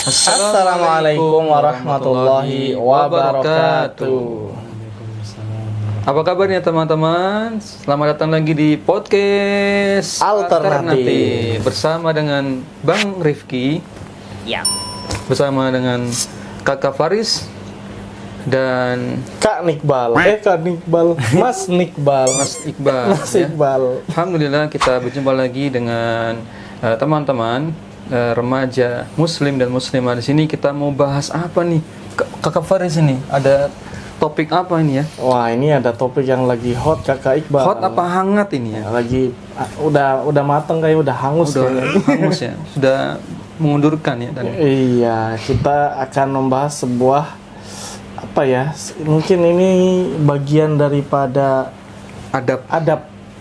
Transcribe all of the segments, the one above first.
Assalamualaikum warahmatullahi wabarakatuh. Apa kabarnya teman-teman? Selamat datang lagi di podcast Alternatif bersama dengan Bang Rifki, ya, bersama dengan Kakak Faris dan Kak Nikbal. Mas Nikbal. Mas Iqbal. Mas Iqbal. Alhamdulillah kita berjumpa lagi dengan teman-teman remaja muslim dan muslimah. Di sini kita mau bahas apa nih? Kakak Faris ini ada topik apa ini ya? Wah, ini ada topik yang lagi hot, Kakak Iqbal. Hot apa hangat ini ya? Lagi udah mateng, kayak udah hangus. Hangus ya. Sudah mengundurkan ya tadi. Iya, kita akan membahas sebuah apa ya? Mungkin ini bagian daripada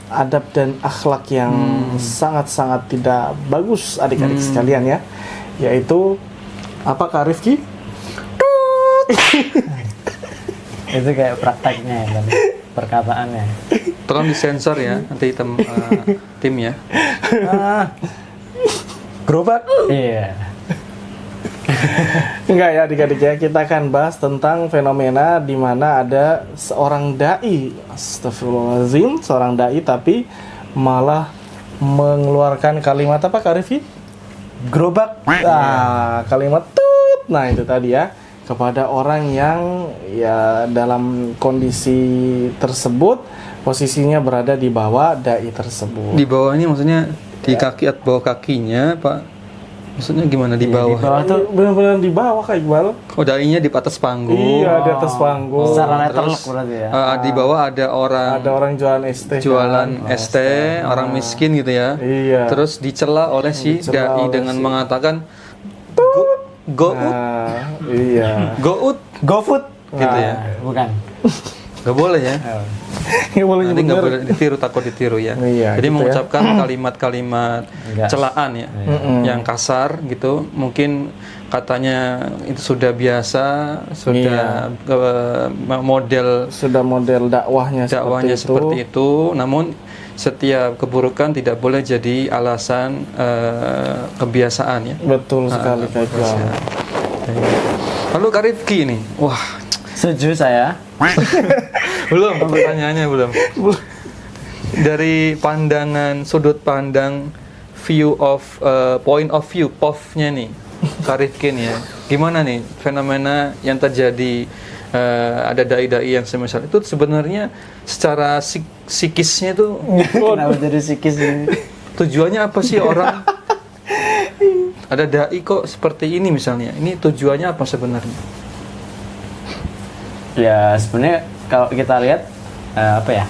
adab dan akhlak yang sangat-sangat tidak bagus adik-adik sekalian ya, yaitu apa, Kak Rifki? Itu kayak prakteknya ya, perkataannya. Tolong disensor ya nanti tim ya. Gerobak? Iya. Enggak ya adik-adik ya, kita akan bahas tentang fenomena di mana ada seorang dai, astagfirullahaladzim, seorang dai tapi malah mengeluarkan kalimat apa, Kak Rifki? Gerobak. Nah, kalimat tut. Nah, itu tadi ya, kepada orang yang ya dalam kondisi tersebut posisinya berada di bawah dai tersebut. Di bawahnya maksudnya di kaki atau bawah kakinya, Pak? Maksudnya gimana di bawah? Di bawah tuh benar-benar di bawah, Kak Iqbal. Oh, dainya di atas panggung. Iya, di atas panggung. Secara Terus letterlock berarti ya. di bawah ada orang jualan ST. jualan ST, orang miskin gitu ya. Iya. Terus dicela oleh si Dicela dai oleh dengan si- mengatakan go ut, Nah, iya. go ut GoFood gitu ya. Bukan. Gak boleh ya. Nggak boleh Nanti nggak bener. boleh ditiru, takut ditiru ya. Iya, Jadi gitu mengucapkan kalimat-kalimat Enggak. celaan ya, yang kasar gitu. Mungkin katanya itu sudah biasa, sudah model Sudah model dakwahnya seperti itu. Namun setiap keburukan tidak boleh jadi alasan kebiasaan ya. Betul sekali, Kak Iqbal. Lalu Kak Rifki nih, wah Setuju saya. belum pertanyaannya belum. Dari pandangan sudut pandang point of view POV-nya nih, Kak Rifki nih ya, gimana nih fenomena yang terjadi, ada dai-dai yang semisal itu sebenarnya secara psikisnya tuh Kenapa jadi psikis ini? tujuannya apa sih orang? Ada dai kok seperti ini misalnya, ini tujuannya apa sebenarnya? Ya sebenarnya kalau kita lihat apa ya?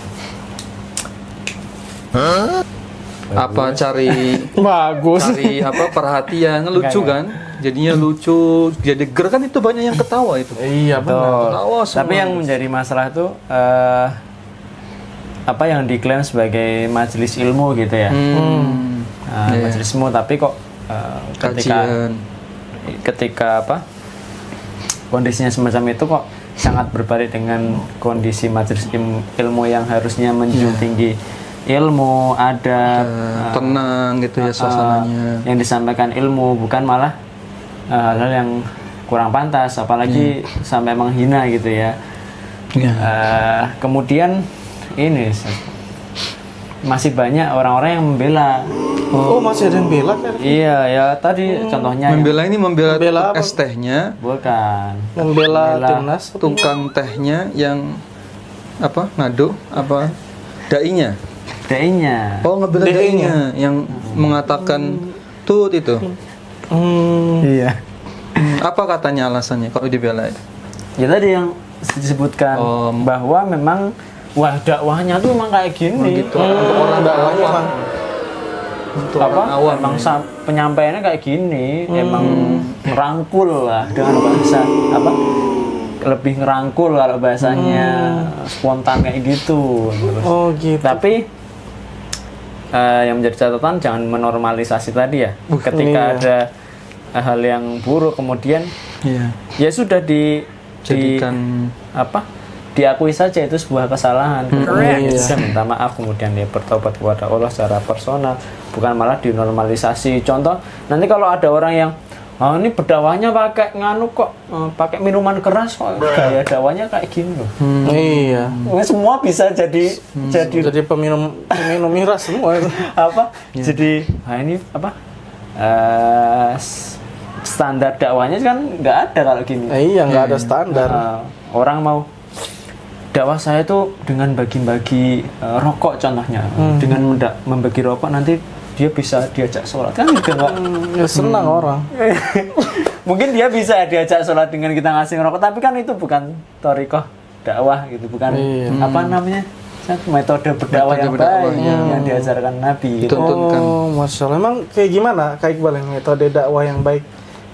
Apa cari Bagus. apa perhatian, lucu Enggak. kan? Jadinya lucu, jadi ger kan, itu banyak yang ketawa itu. Iya, benar. Betul. Ketawa semua. Tapi yang menjadi masalah itu apa yang diklaim sebagai majelis ilmu gitu ya. Majelis ilmu, tapi kok Kajian. ketika apa kondisinya semacam itu kok sangat berbalik dengan kondisi majelis ilmu yang harusnya menjunjung tinggi ilmu, ada tenang gitu ya suasananya. yang disampaikan ilmu, bukan malah hal-hal yang kurang pantas, apalagi sampai menghina gitu ya. Kemudian ini masih banyak orang-orang yang membela. Oh, masih ada yang bela, Kak? Iya ya, tadi contohnya Membela ini membela Membela apa? es tehnya, bukan Membela timnas. tukang tehnya yang apa ngadu apa dainya. dai-nya. Oh, ngebela dainya yang mengatakan tut itu. Iya. Apa katanya alasannya kalau dibela itu? Ya tadi yang disebutkan bahwa memang dakwahnya tuh memang kayak gini. Gitu. Orang dakwahnya awam. emang Untuk Apa? orang awam. Emang penyampaiannya kayak gini, emang merangkul lah dengan bahasa apa? Lebih ngerangkul kalau bahasanya spontan kayak gitu. Terus. Oh, gitu. Tapi yang menjadi catatan jangan menormalisasi tadi ya. Ketika iya. ada hal yang buruk kemudian Iya. ya sudah Jadikan apa? Diakui saja itu sebuah kesalahan. Kemudian Iya. dia minta maaf, kemudian dia bertobat kepada Allah secara personal, bukan malah dinormalisasi. Contoh, nanti kalau ada orang yang Oh ini berdakwahnya pakai nganu kok, pakai minuman keras kok, gaya dakwahnya kayak gini loh. Iya. Semua bisa jadi Jadi peminum miras semua itu. apa? Jadi ini apa? Standar dakwahnya kan nggak ada kalau gini. Iya, nggak ada standar. Orang mau dakwah saya itu dengan bagi-bagi rokok contohnya, dengan membagi rokok nanti dia bisa diajak sholat kan juga nggak Ya senang orang. mungkin dia bisa diajak sholat dengan kita ngasih rokok, tapi kan itu bukan thariqah dakwah gitu, bukan apa namanya metode berdakwah yang baik yang diajarkan Nabi gitu. Tuntunkan. Oh, masya Allah. Emang kayak gimana Kak Iqbal yang metode dakwah yang baik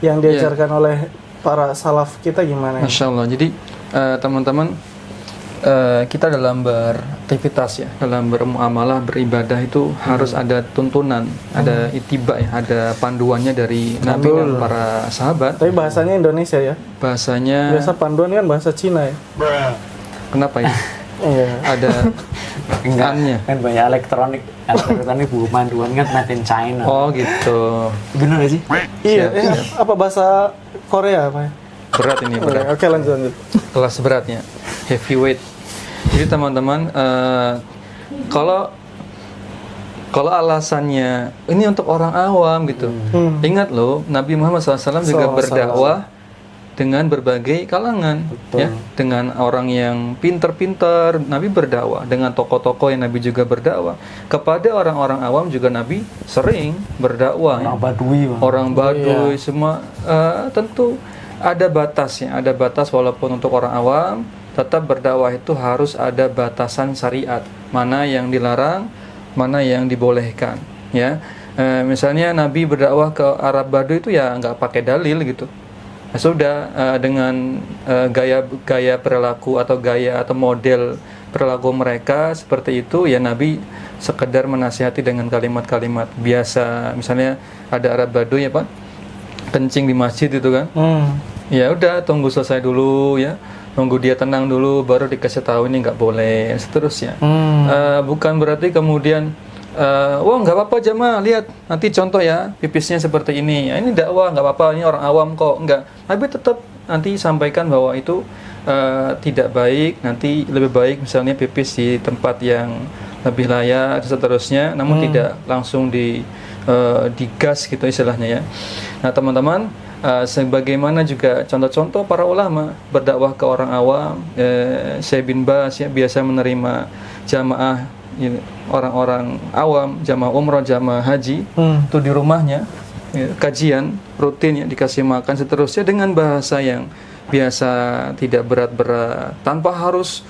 yang diajarkan oleh para salaf kita gimana? Masya Allah. Jadi teman-teman, kita dalam beraktivitas ya, dalam bermuamalah, beribadah itu harus ada tuntunan, ada ittiba ya, ada panduannya dari Nabi dan para sahabat. Tapi bahasanya Indonesia ya. Bahasanya Biasa panduan kan bahasa Cina ya. kenapa ya? Iya. Ada annya. Kan banyak elektronik buku panduan kan made in China. Oh gitu. Bener gak sih? Iya, Siap. apa bahasa Korea apa ya? Berat ini, berat. Oke, lanjut. Kelas beratnya, heavyweight. Jadi teman-teman, kalau alasannya ini untuk orang awam gitu, ingat loh, Nabi Muhammad SAW juga berdakwah dengan berbagai kalangan, ya, dengan orang yang pinter-pinter, Nabi berdakwah, dengan tokoh-tokoh yang Nabi juga berdakwah, kepada orang-orang awam juga Nabi sering berdakwah. Orang Badui, Bang. Orang Baduy semua tentu ada batasnya, ada batas walaupun untuk orang awam tetap berdakwah itu harus ada batasan syariat, mana yang dilarang, mana yang dibolehkan, ya. Misalnya Nabi berdakwah ke Arab Baduy itu ya nggak pakai dalil gitu. Ya sudah, dengan gaya perilaku atau gaya atau model perilaku mereka seperti itu ya Nabi sekedar menasihati dengan kalimat-kalimat biasa. Misalnya ada Arab Baduy ya Pak, kencing di masjid itu kan. Ya udah, tunggu selesai dulu ya, nunggu dia tenang dulu baru dikasih tahu ini nggak boleh, seterusnya. Bukan berarti kemudian wah nggak apa-apa jamaah, lihat nanti contoh ya pipisnya seperti ini ya, ini dakwah nggak apa-apa, ini orang awam kok, enggak. Tapi tetap nanti sampaikan bahwa itu tidak baik, nanti lebih baik misalnya pipis di tempat yang lebih layak seterusnya, namun tidak langsung digas gitu istilahnya ya. Nah teman-teman, sebagaimana juga contoh-contoh para ulama berdakwah ke orang awam, Syekh bin Baz ya biasa menerima jamaah orang-orang awam, jamaah umroh, jamaah haji itu di rumahnya ya, kajian rutin ya, dikasih makan seterusnya dengan bahasa yang biasa, tidak berat-berat, tanpa harus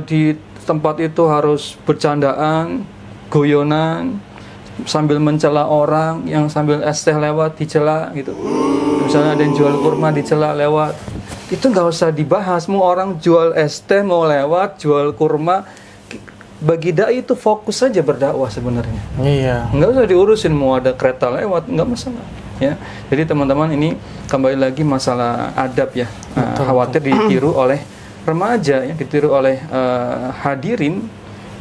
di tempat itu harus bercandaan, goyonan, sambil mencela orang, yang sambil es teh lewat dicela gitu. Misalnya ada yang jual kurma dicela lewat, itu nggak usah dibahas. Mau orang jual es teh mau lewat, jual kurma, bagi dai itu fokus saja berdakwah sebenarnya. Iya. Nggak usah diurusin mau ada kereta lewat, nggak masalah. Ya, jadi teman-teman ini kembali lagi masalah adab ya. Khawatir ditiru oleh remaja, yang ditiru oleh hadirin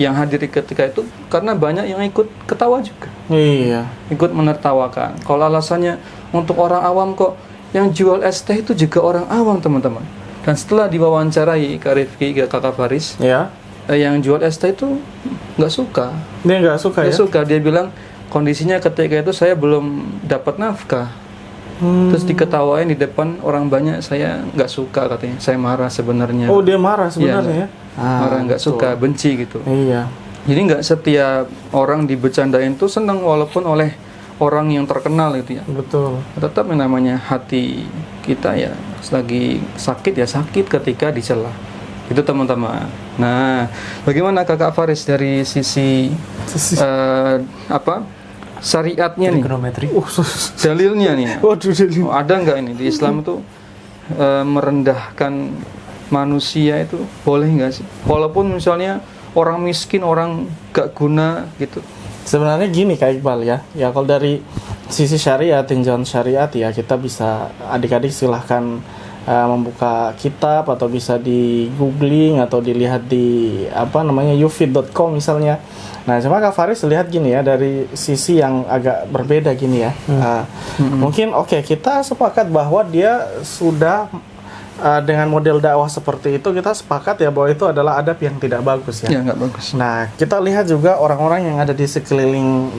yang hadir ketika itu, karena banyak yang ikut ketawa juga. Iya. Ikut menertawakan. Kalau alasannya untuk orang awam kok, yang jual es teh itu juga orang awam teman-teman. Dan setelah diwawancarai Kak Rifki, Kakak Faris, Ya. Yang jual es teh itu nggak suka. Dia nggak suka Nggak ya? suka. Dia bilang kondisinya ketika itu saya belum dapat nafkah. Terus diketawain di depan orang banyak, saya nggak suka katanya. Saya marah sebenarnya. Oh, dia marah sebenarnya ya? Marah, nggak suka, benci gitu. Iya. Jadi nggak setiap orang dibercandain tuh senang walaupun oleh orang yang terkenal gitu ya. Betul. Tetap yang namanya hati kita ya, lagi sakit ya sakit ketika dicela. Itu teman-teman. Nah, bagaimana Kakak Faris dari sisi syariatnya nih? Trigonometri. Dalilnya nih. Waduh, jadi. Ada nggak ini di Islam itu merendahkan manusia itu boleh nggak sih? Walaupun misalnya orang miskin, orang gak guna gitu. Sebenarnya gini Kak Iqbal ya. Ya kalau dari sisi syariat, tinjauan syariat ya kita bisa, adik-adik silahkan membuka kitab atau bisa di googling atau dilihat di ufit.com misalnya. Nah, cuma Kak Faris lihat gini ya, dari sisi yang agak berbeda gini ya. Mungkin kita sepakat bahwa dia sudah dengan model dakwah seperti itu, kita sepakat ya bahwa itu adalah adab yang tidak bagus ya. Ya, nggak bagus. Nah, kita lihat juga orang-orang yang ada di sekeliling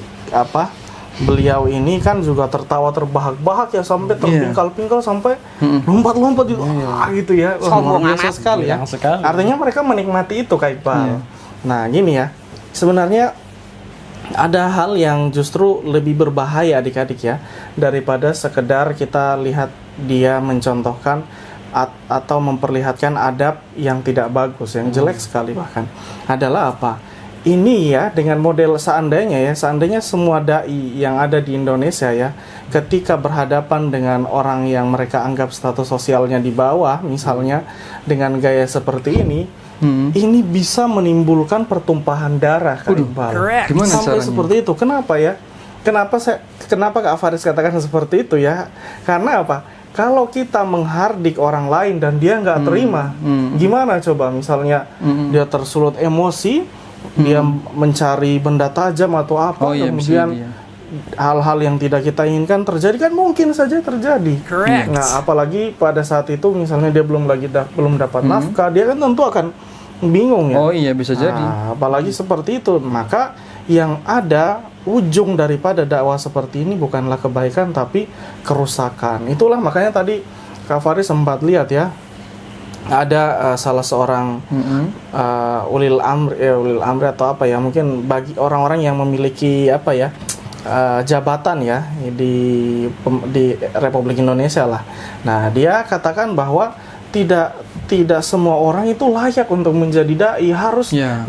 beliau ini kan juga tertawa terbahak-bahak ya, sampai terpingkal-pingkal, sampai lompat-lompat gitu, gitu ya. Luar biasa sekali ya. Artinya mereka menikmati itu Kak Iqbal. Nah, gini ya, sebenarnya ada hal yang justru lebih berbahaya adik-adik ya, daripada sekedar kita lihat dia mencontohkan atau memperlihatkan adab yang tidak bagus, yang jelek sekali bahkan, adalah apa? Ini ya, dengan model seandainya semua dai yang ada di Indonesia ya, ketika berhadapan dengan orang yang mereka anggap status sosialnya di bawah, misalnya dengan gaya seperti ini bisa menimbulkan pertumpahan darah, Kak Iqbal. Gimana sampai caranya? Seperti itu. Kenapa ya? Kenapa Kak Faris katakan seperti itu ya? Karena apa? Kalau kita menghardik orang lain dan dia nggak terima, gimana coba? Misalnya dia tersulut emosi, dia mencari benda tajam atau apa, kemudian hal-hal yang tidak kita inginkan terjadi, kan mungkin saja terjadi. Nah, apalagi pada saat itu misalnya dia belum dapat nafkah, dia kan tentu akan bingung ya. Oh iya, bisa jadi. Apalagi seperti itu, maka yang ada ujung daripada dakwah seperti ini bukanlah kebaikan tapi kerusakan. Itulah makanya tadi Kak Faris sempat lihat ya, ada salah seorang ulil amri atau apa ya, mungkin bagi orang-orang yang memiliki jabatan ya di Republik Indonesia lah. Nah, dia katakan bahwa tidak semua orang itu layak untuk menjadi dai.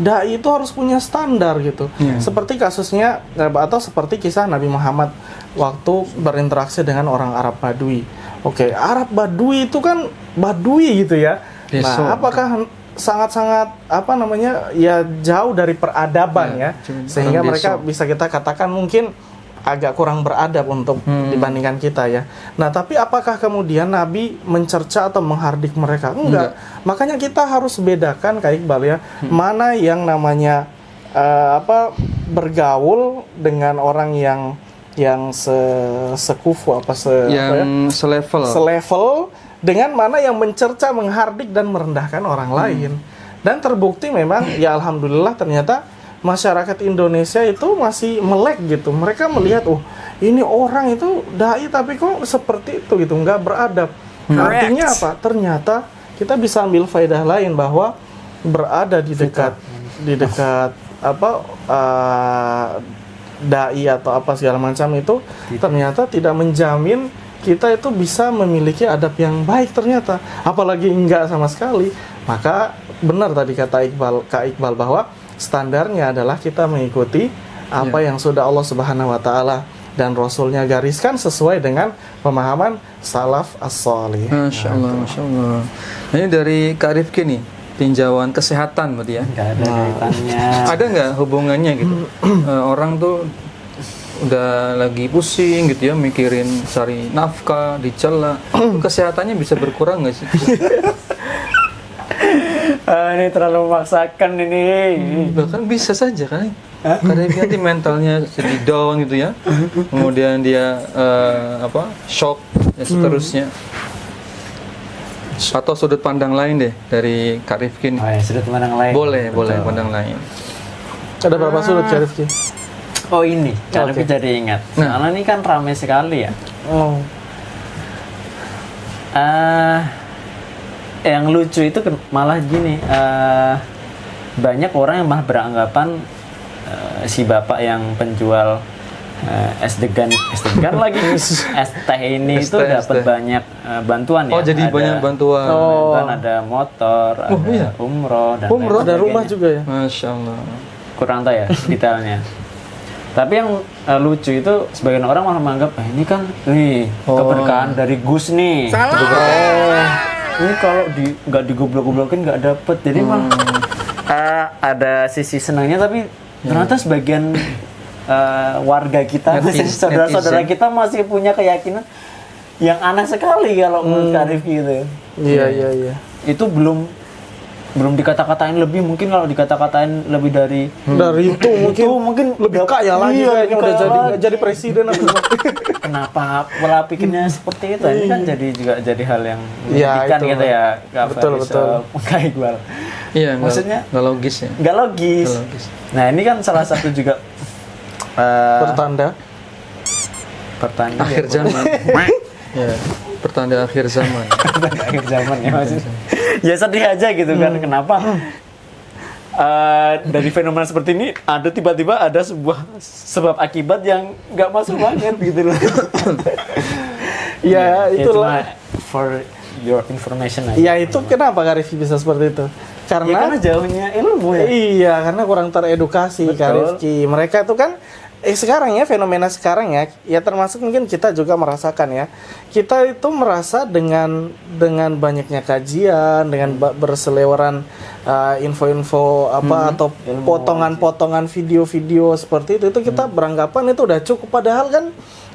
Dai itu harus punya standar gitu. Seperti kasusnya atau seperti kisah Nabi Muhammad waktu berinteraksi dengan orang Arab Badui. Arab Badui itu kan Badui gitu ya. Nah, apakah sangat-sangat jauh dari peradaban sehingga mereka bisa kita katakan mungkin agak kurang beradab untuk dibandingkan kita ya. Nah, tapi apakah kemudian Nabi mencerca atau menghardik mereka? Enggak. Makanya kita harus bedakan Kak Iqbal ya, mana yang namanya bergaul dengan orang yang sekufu selevel dengan mana yang mencerca, menghardik dan merendahkan orang lain. Dan terbukti memang ya alhamdulillah ternyata masyarakat Indonesia itu masih melek gitu. Mereka melihat, ini orang itu dai tapi kok seperti itu gitu, nggak beradab. Artinya apa? Ternyata kita bisa ambil faedah lain bahwa berada di dekat dai atau apa segala macam itu ternyata tidak menjamin kita itu bisa memiliki adab yang baik ternyata. Apalagi enggak sama sekali. Maka benar tadi kata Kak Iqbal bahwa standarnya adalah kita mengikuti apa yang sudah Allah Subhanahu wa taala dan Rasulnya gariskan sesuai dengan pemahaman salaf as-salih. Masya Allah. Nah, ini dari Kak Rifki nih, tinjauan kesehatan berarti ya? Nggak ada kaitannya. Ada nggak hubungannya gitu? Orang tuh udah lagi pusing gitu ya, mikirin cari nafkah, dicela, kesehatannya bisa berkurang nggak sih? Ini terlalu memaksakan ini. Bahkan bisa saja kan? Karena nanti mentalnya jadi down gitu ya, kemudian dia shock dan seterusnya. Atau sudut pandang lain deh dari Kak Rifki. Sudut pandang lain. Boleh pandang lain. Ada berapa sudut Kak Rifki? Oh ini, Kak Rifki jadi ingat. Karena ini kan ramai sekali ya. Yang lucu itu malah gini, banyak orang yang malah beranggapan si bapak yang penjual es degan lagi es teh ini itu dapat banyak bantuan ya. Jadi banyak bantuan. Dan ada motor, ada umroh dan ada rumah juga ya. Masya Allah. Kurang tahu ya detailnya. Tapi yang lucu itu sebagian orang malah menganggap ini kan keberkahan dari Gus nih. Ini kalau nggak digoblok-goblokin nggak dapet. Jadi ada sisi senangnya, tapi ternyata sebagian warga kita, saudara-saudara kita masih punya keyakinan yang aneh sekali kalau menurut Kak Rifki gitu. Iya. Itu belum dikata-katain lebih, mungkin kalau dikata-katain lebih dari itu mungkin lebih kaya lagi iya, kayaknya, udah jadi presiden apa gimana. kenapa pola pikirnya seperti itu? Ini kan jadi hal yang Iya, menyedihkan itu. gitu ya, Kak Betul. Kak Iqbal. Iya, Maksudnya nggak logis ya. nggak logis. Nggak logis. Nah ini kan salah satu juga Pertanda pertanda Akhir zaman. Ya, pertanda akhir zaman. akhir zaman ya maksudnya. Ya sedih aja gitu kan, kenapa dari fenomena seperti ini ada tiba-tiba ada sebuah sebab akibat yang nggak masuk banget gitu loh. ya itu itulah. for your information aja. Ya itu kenapa Kak Rifki bisa seperti itu? Ya, karena jauhnya ilmu ya. Iya, karena kurang teredukasi Kak Betul. Rifki. Mereka itu kan sekarang ya, fenomena sekarang ya termasuk mungkin kita juga merasakan ya. Kita itu merasa dengan banyaknya kajian, dengan berseleweran info-info atau potongan-potongan video-video seperti itu kita beranggapan itu udah cukup, padahal kan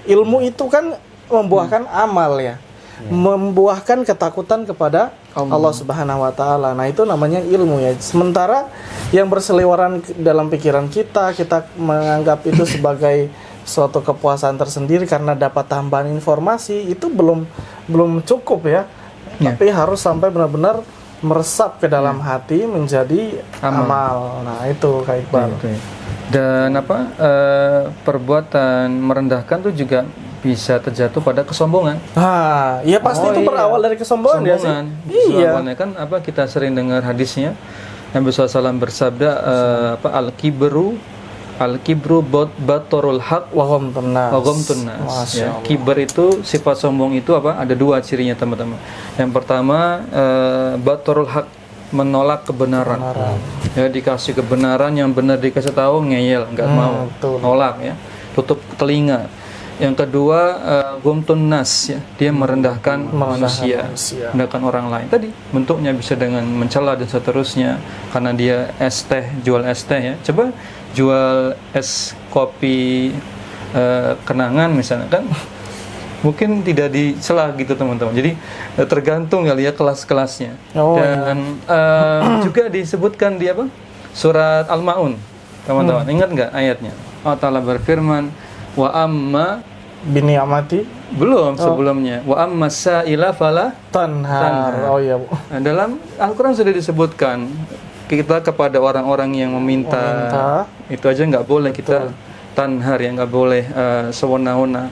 ilmu itu kan membuahkan amal ya. Membuahkan ketakutan kepada Allah Subhanahu wa taala. Nah, itu namanya ilmu ya. Sementara yang berseliweran dalam pikiran kita menganggap itu sebagai suatu kepuasan tersendiri karena dapat tambahan informasi, itu belum cukup ya. Tapi harus sampai benar-benar meresap ke dalam hati menjadi amal. Nah, itu Kak Iqbal. Dan perbuatan merendahkan itu juga bisa terjatuh pada kesombongan. Ya pasti itu berawal dari kesombongan ya sih. Iya. Awalnya kan kita sering dengar hadisnya Nabi SAW bersabda al-kibru batorul haq wa ghamtun nas. Ya, kiber itu sifat sombong itu ada dua cirinya teman-teman. Yang pertama batorul haq, menolak kebenaran. Ya, dikasih kebenaran yang benar dikasih tahu ngeyel, nggak mau, nolak ya, tutup telinga. Yang kedua ghamtun nas ya, dia merendahkan manusia, merendahkan orang lain. Tadi bentuknya bisa dengan mencela dan seterusnya, karena dia jual es teh ya. Coba jual es kopi kenangan misalnya kan mungkin tidak dicela gitu teman-teman. Jadi tergantung kali ya kelas-kelasnya. Dan juga disebutkan di surat Al-Maun teman-teman. Ingat nggak ayatnya? Allah Ta'ala berfirman, wa amma bini'amati belum sebelumnya, wa amma sa'ila fala tanhar. Oh iya, Bu. Nah, dalam Al-Quran sudah disebutkan kita kepada orang-orang yang meminta. Itu aja nggak boleh kita tanhar ya, nggak boleh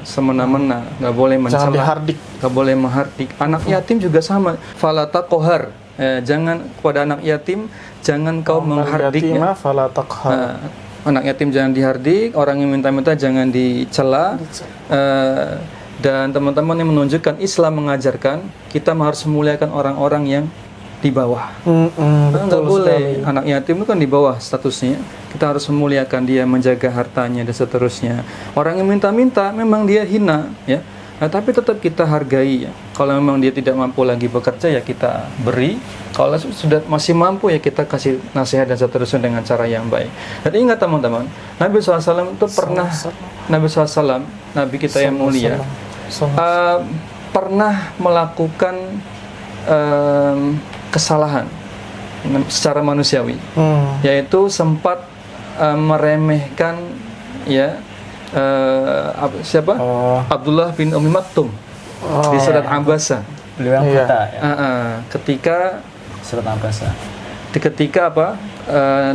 semena-mena, nggak boleh mencela, nggak boleh menghardik. Anak yatim juga sama, fala taqhar. Jangan kepada anak yatim jangan kau menghardiknya. Anak yatim jangan dihardik, orang yang minta-minta jangan dicela. Dan teman-teman yang menunjukkan Islam mengajarkan kita harus memuliakan orang-orang yang di bawah. Nggak boleh anak yatim itu kan di bawah statusnya. Kita harus memuliakan dia, menjaga hartanya dan seterusnya. Orang yang minta-minta memang dia hina ya. Nah, tapi tetap kita hargai ya. Kalau memang dia tidak mampu lagi bekerja ya kita beri. Kalau sudah masih mampu ya kita kasih nasihat dan seterusnya dengan cara yang baik. Dan ingat teman-teman, Nabi SAW itu pernah, Nabi SAW, Nabi kita yang mulia, pernah melakukan kesalahan secara manusiawi, yaitu sempat meremehkan ya Abdullah bin Umi Maktum di surat Abasa. Beliau yang buta ya. Ketika surat Abasa. Ketika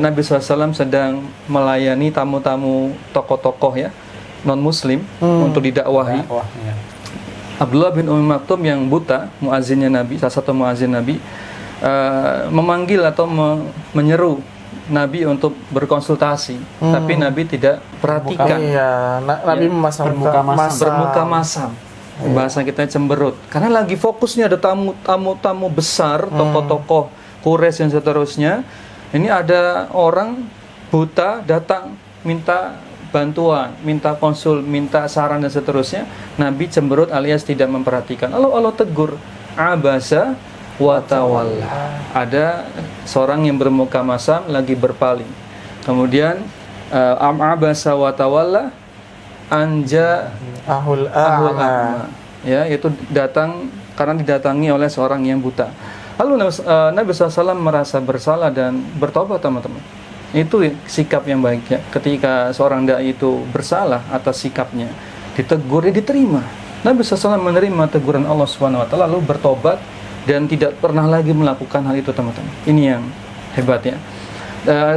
Nabi SAW sedang melayani tamu-tamu tokoh-tokoh ya non Muslim untuk didakwahi. Abdullah bin Umi Maktum yang buta, muazzinnya Nabi, salah satu muazzin Nabi, memanggil atau menyeru Nabi untuk berkonsultasi, tapi Nabi tidak perhatikan. Nabi memasang bermuka masam. Bahasa kita cemberut. Karena lagi fokusnya ada tamu besar, tokoh-tokoh Quraisy dan seterusnya. Ini ada orang buta datang minta bantuan, minta konsul, minta saran dan seterusnya. Nabi cemberut alias tidak memperhatikan. Lalu Allah tegur, abasa wa tawalla. Ada seorang yang bermuka masam lagi berpaling. Kemudian abasa wa tawalla anja ahul a'ma. Ya, itu datang karena didatangi oleh seorang yang buta. Lalu Nabi SAW merasa bersalah dan bertobat, teman-teman. Itu sikap yang baik ya. Ketika seorang dai itu bersalah atas sikapnya, ditegur, diterima. Nabi SAW menerima teguran Allah SWT lalu bertobat dan tidak pernah lagi melakukan hal itu, teman-teman. Ini yang hebat ya.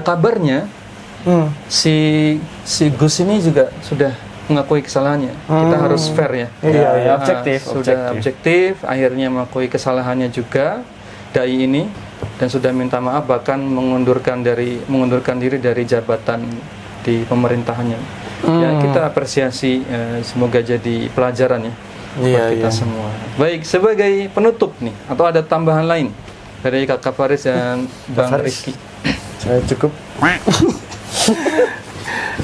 Kabarnya si Gus ini juga sudah mengakui kesalahannya. Kita harus fair ya. Iya, Sudah objektif, akhirnya mengakui kesalahannya juga dai ini dan sudah minta maaf, bahkan mengundurkan diri dari jabatan di pemerintahannya. Ya, kita apresiasi, semoga jadi pelajaran ya buat kita semua. Baik, sebagai penutup nih, atau ada tambahan lain dari Kakak Faris dan Bang Rizky? Saya cukup.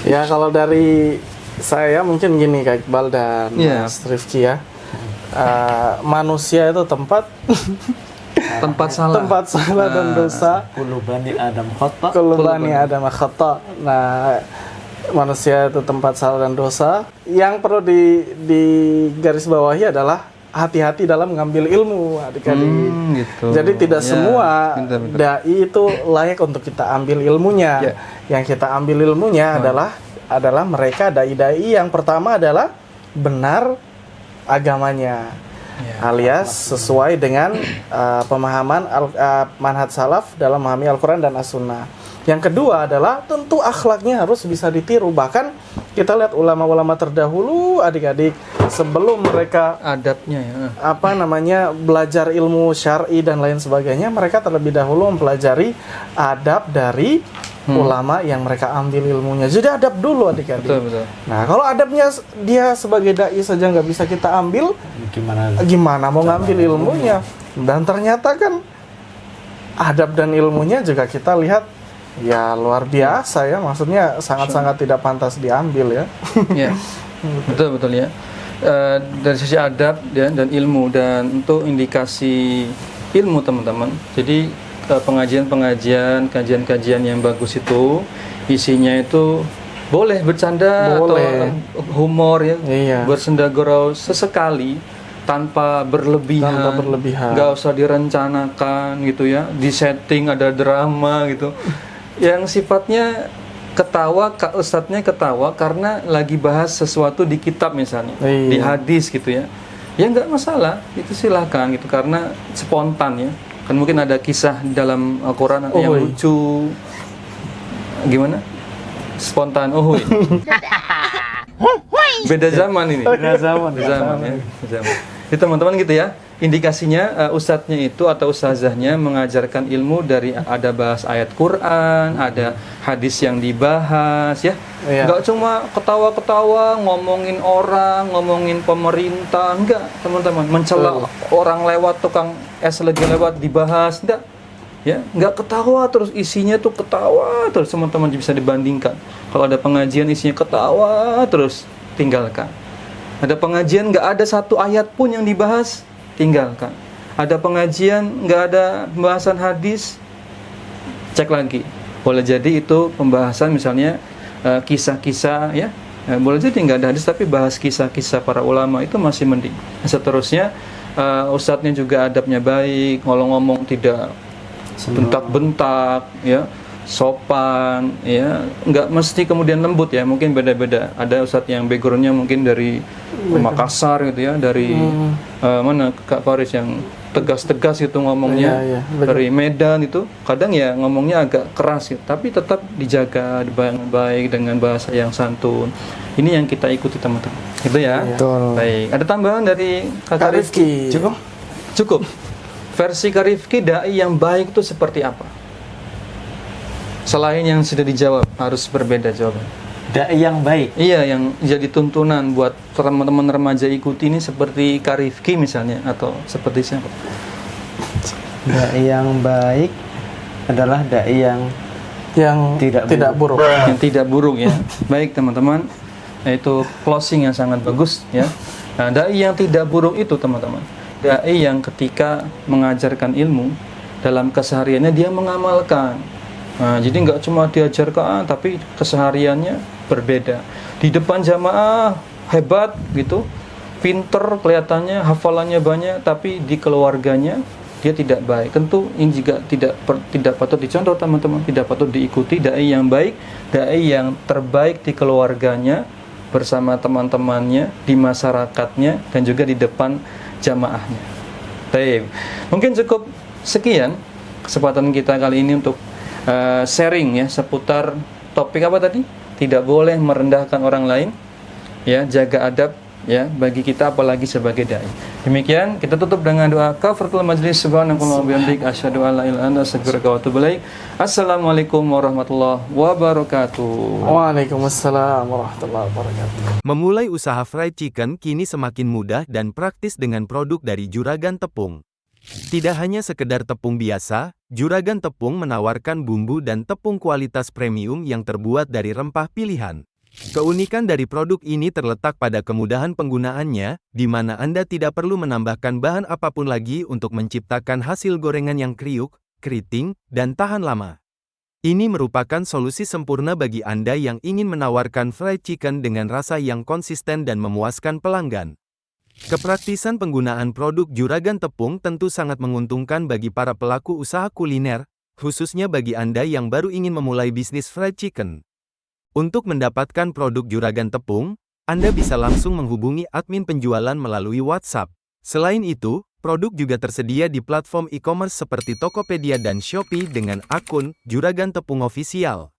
Ya, kalau dari saya mungkin gini Kak Iqbal dan Mas Rifki ya. Manusia itu tempat salah dan dosa. Kullu bani Adam khata. Nah, manusia itu tempat salah dan dosa. Yang perlu digarisbawahi adalah hati-hati dalam mengambil ilmu, adik-adik. Gitu. Jadi tidak semua dai itu layak untuk kita ambil ilmunya. Yang kita ambil ilmunya adalah mereka dai-dai yang pertama adalah benar agamanya. Alias sesuai dengan pemahaman manhaj salaf dalam memahami Al-Quran dan As-Sunnah. Yang kedua adalah tentu akhlaknya harus bisa ditiru. Bahkan kita lihat ulama-ulama terdahulu, adik-adik, sebelum mereka adabnya belajar ilmu syar'i dan lain sebagainya, mereka terlebih dahulu mempelajari adab dari ulama yang mereka ambil ilmunya. Jadi adab dulu, adik-adik. Betul. Nah, kalau adabnya dia sebagai dai saja nggak bisa kita ambil, gimana mau ngambil ilmunya? Dan ternyata kan adab dan ilmunya juga kita lihat ya luar biasa ya, maksudnya sangat-sangat tidak pantas diambil ya. Ya, betul ya. Dari sisi adab dan ilmu, dan untuk indikasi ilmu, teman-teman. Jadi kajian-kajian yang bagus itu isinya itu boleh bercanda atau humor ya, bersenda gurau sesekali tanpa berlebihan. Nggak usah direncanakan gitu ya, disetting ada drama gitu. Yang sifatnya ketawa, ustadznya ketawa karena lagi bahas sesuatu di kitab misalnya, di hadis gitu ya. Ya nggak masalah, itu silakan gitu, karena spontan ya. Kan mungkin ada kisah dalam Al-Quran yang lucu, gimana? Spontan, beda zaman ini. Beda zaman ya. Itu teman-teman gitu ya. Indikasinya ustadznya itu atau ustazahnya mengajarkan ilmu dari ada bahas ayat Quran, ada hadis yang dibahas ya. Enggak cuma ketawa-ketawa ngomongin orang, ngomongin pemerintah, enggak, teman-teman. Mencela orang lewat, tukang es lagi lewat dibahas, enggak. Ya, enggak ketawa terus, isinya tuh ketawa terus, teman-teman bisa dibandingkan. Kalau ada pengajian isinya ketawa terus, tinggalkan. Ada pengajian enggak ada satu ayat pun yang dibahas, tinggalkan. Ada pengajian nggak ada pembahasan hadis, cek lagi. Boleh jadi itu pembahasan misalnya kisah-kisah ya, boleh jadi nggak ada hadis tapi bahas kisah-kisah para ulama, itu masih mending. Seterusnya ustadznya juga adabnya baik, ngomong tidak bentak-bentak ya, sopan ya, nggak mesti kemudian lembut ya, mungkin beda-beda. Ada ustadz yang backgroundnya mungkin dari Makassar gitu ya, dari mana Kak Faris yang tegas-tegas gitu ngomongnya, dari Medan itu kadang ya ngomongnya agak keras gitu, tapi tetap dijaga dengan baik dengan bahasa yang santun. Ini yang kita ikuti, teman-teman, gitu ya. Baik, ada tambahan dari Kak Rifki? Cukup. Versi Kak Rifki, dai yang baik itu seperti apa? Selain yang sudah dijawab, harus berbeda jawaban. Dai yang baik? Iya, yang jadi tuntunan buat teman-teman remaja ikuti ini seperti Kak Rifki misalnya, atau seperti siapa? Dai yang baik adalah dai yang tidak buruk. Yang tidak buruk ya. Baik teman-teman, itu closing yang sangat bagus ya. Nah, dai yang tidak buruk itu, teman-teman, dai yang ketika mengajarkan ilmu dalam kesehariannya dia mengamalkan. Nah, jadi nggak cuma diajarkan, tapi kesehariannya berbeda. Di depan jamaah hebat gitu, pinter kelihatannya, hafalannya banyak, tapi di keluarganya dia tidak baik. Tentu ini juga tidak patut dicontoh teman-teman, tidak patut diikuti. Dai yang baik, dai yang terbaik di keluarganya, bersama teman-temannya, di masyarakatnya, dan juga di depan jamaahnya. Baik, mungkin cukup sekian kesempatan kita kali ini untuk sharing ya seputar topik apa tadi? Tidak boleh merendahkan orang lain, ya, jaga adab ya bagi kita apalagi sebagai dai. Demikian kita tutup dengan doa kafaratul majlis. Subhanakallahumma wa bihamdika asyhadu an la ilaha illa anta astaghfiruka wa atubu ilaik. Assalamualaikum warahmatullahi wabarakatuh. Waalaikumsalam warahmatullahi wabarakatuh. Memulai usaha fried chicken kini semakin mudah dan praktis dengan produk dari Juragan Tepung. Tidak hanya sekedar tepung biasa, Juragan Tepung menawarkan bumbu dan tepung kualitas premium yang terbuat dari rempah pilihan. Keunikan dari produk ini terletak pada kemudahan penggunaannya, di mana Anda tidak perlu menambahkan bahan apapun lagi untuk menciptakan hasil gorengan yang kriuk, keriting, dan tahan lama. Ini merupakan solusi sempurna bagi Anda yang ingin menawarkan fried chicken dengan rasa yang konsisten dan memuaskan pelanggan. Kepraktisan penggunaan produk Juragan Tepung tentu sangat menguntungkan bagi para pelaku usaha kuliner, khususnya bagi Anda yang baru ingin memulai bisnis fried chicken. Untuk mendapatkan produk Juragan Tepung, Anda bisa langsung menghubungi admin penjualan melalui WhatsApp. Selain itu, produk juga tersedia di platform e-commerce seperti Tokopedia dan Shopee dengan akun Juragan Tepung Official.